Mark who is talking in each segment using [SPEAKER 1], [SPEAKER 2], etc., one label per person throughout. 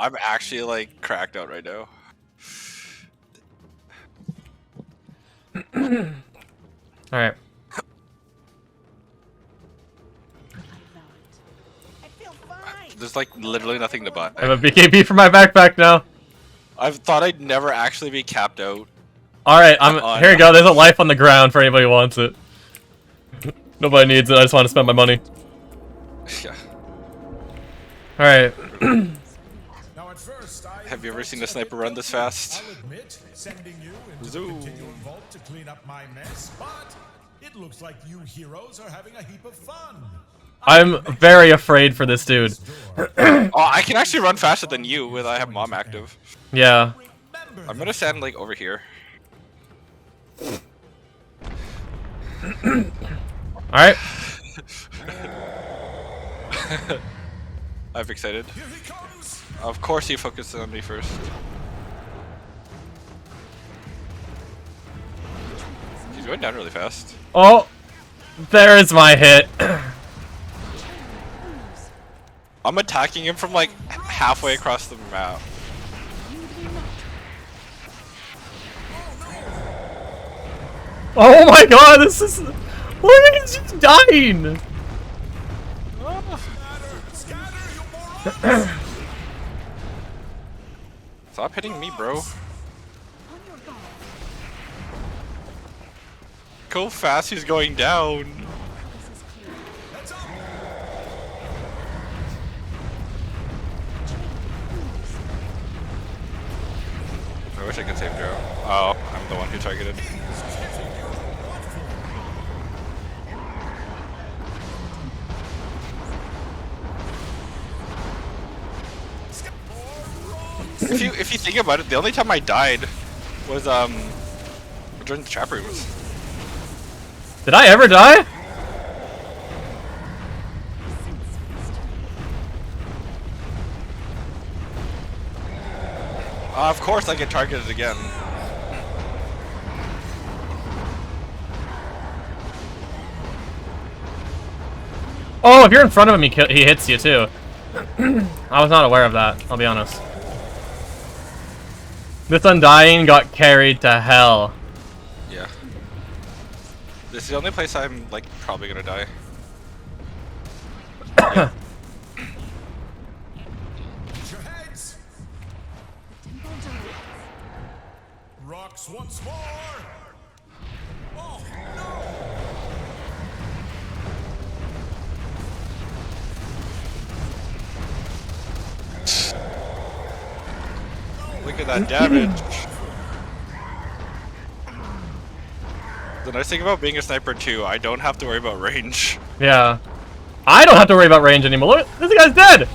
[SPEAKER 1] I'm actually like cracked out right now.
[SPEAKER 2] Alright.
[SPEAKER 1] There's like literally nothing to buy.
[SPEAKER 2] I have a BKB for my backpack now.
[SPEAKER 1] I thought I'd never actually be capped out.
[SPEAKER 2] Alright, here you go. There's a life on the ground for anybody who wants it. Nobody needs it. I just want to spend my money.
[SPEAKER 1] Yeah.
[SPEAKER 2] Alright.
[SPEAKER 1] Have you ever seen a sniper run this fast?
[SPEAKER 3] Zoom. To clean up my mess, but it looks like you heroes are having a heap of fun.
[SPEAKER 2] I'm very afraid for this dude.
[SPEAKER 1] Oh, I can actually run faster than you when I have mom active.
[SPEAKER 2] Yeah.
[SPEAKER 1] I'm gonna stand like over here.
[SPEAKER 2] Alright.
[SPEAKER 1] I'm excited. Of course he focuses on me first. He's going down really fast.
[SPEAKER 2] Oh! There is my hit.
[SPEAKER 1] I'm attacking him from like halfway across the map.
[SPEAKER 2] Oh my god, this is... What is he dying?
[SPEAKER 1] Stop hitting me, bro. Go fast, he's going down. I wish I could save Joe. Oh, I'm the one who targeted. If you think about it, the only time I died was during the trap rooms.
[SPEAKER 2] Did I ever die?
[SPEAKER 1] Of course I get targeted again.
[SPEAKER 2] Oh, if you're in front of him, he hits you too. I was not aware of that, I'll be honest. This Undying got carried to hell.
[SPEAKER 1] Yeah. This is the only place I'm like probably gonna die. Yeah.
[SPEAKER 3] Rocks once more. Oh no!
[SPEAKER 1] Look at that damage. The nice thing about being a sniper too, I don't have to worry about range.
[SPEAKER 2] Yeah. I don't have to worry about range anymore. Look, this guy's dead!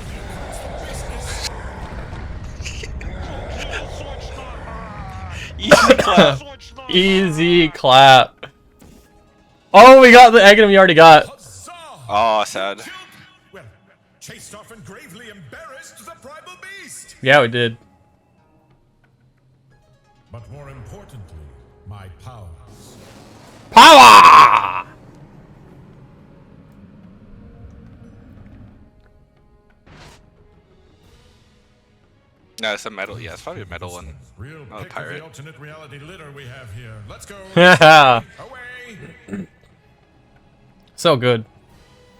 [SPEAKER 1] Easy clap.
[SPEAKER 2] Easy clap. Oh, we got the Aghanim we already got.
[SPEAKER 1] Oh, sad.
[SPEAKER 3] Well, chased off and gravely embarrassed the primal beast.
[SPEAKER 2] Yeah, we did.
[SPEAKER 3] But more importantly, my powers.
[SPEAKER 2] Power!
[SPEAKER 1] No, it's a metal. Yeah, it's probably a metal one.
[SPEAKER 3] Real
[SPEAKER 1] Not a
[SPEAKER 3] pick of
[SPEAKER 1] pirate.
[SPEAKER 3] the alternate reality litter we have here. Let's go.
[SPEAKER 2] Yeah.
[SPEAKER 3] Away.
[SPEAKER 2] So good.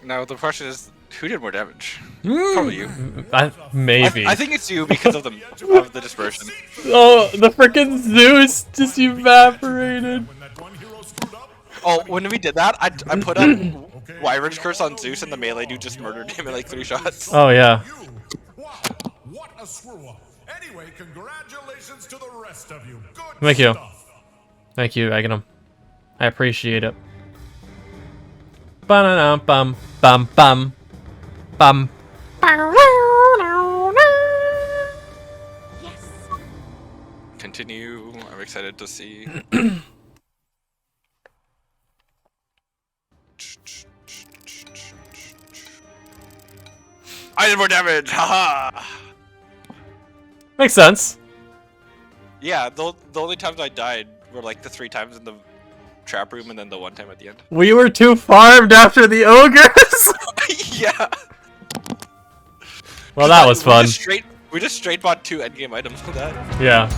[SPEAKER 1] Now the question is, who did more damage? Probably you.
[SPEAKER 2] Maybe.
[SPEAKER 1] I think it's you because of the dispersion.
[SPEAKER 2] Oh, the frickin' Zeus just evaporated.
[SPEAKER 3] When that one hero screwed up.
[SPEAKER 1] Oh, when we did that, I put up Wyvern's Curse on Zeus and the melee dude just murdered him in like 3 shots.
[SPEAKER 2] Oh, yeah.
[SPEAKER 3] You. Wow. What a screw up. Anyway, congratulations to the rest of you. Good
[SPEAKER 2] Thank you.
[SPEAKER 3] stuff.
[SPEAKER 2] Thank you, Aghanim. I appreciate it. Ba-da-dum bum bum bum bum.
[SPEAKER 4] Yes.
[SPEAKER 1] Continue. I'm excited to see. I did more damage! Haha!
[SPEAKER 2] Makes sense.
[SPEAKER 1] Yeah, the only times I died were like the 3 times in the trap room and then the 1 time at the end.
[SPEAKER 2] We were too farmed after the ogres.
[SPEAKER 1] Yeah!
[SPEAKER 2] Well, that was fun.
[SPEAKER 1] We just straight bought 2 endgame items with that.
[SPEAKER 2] Yeah.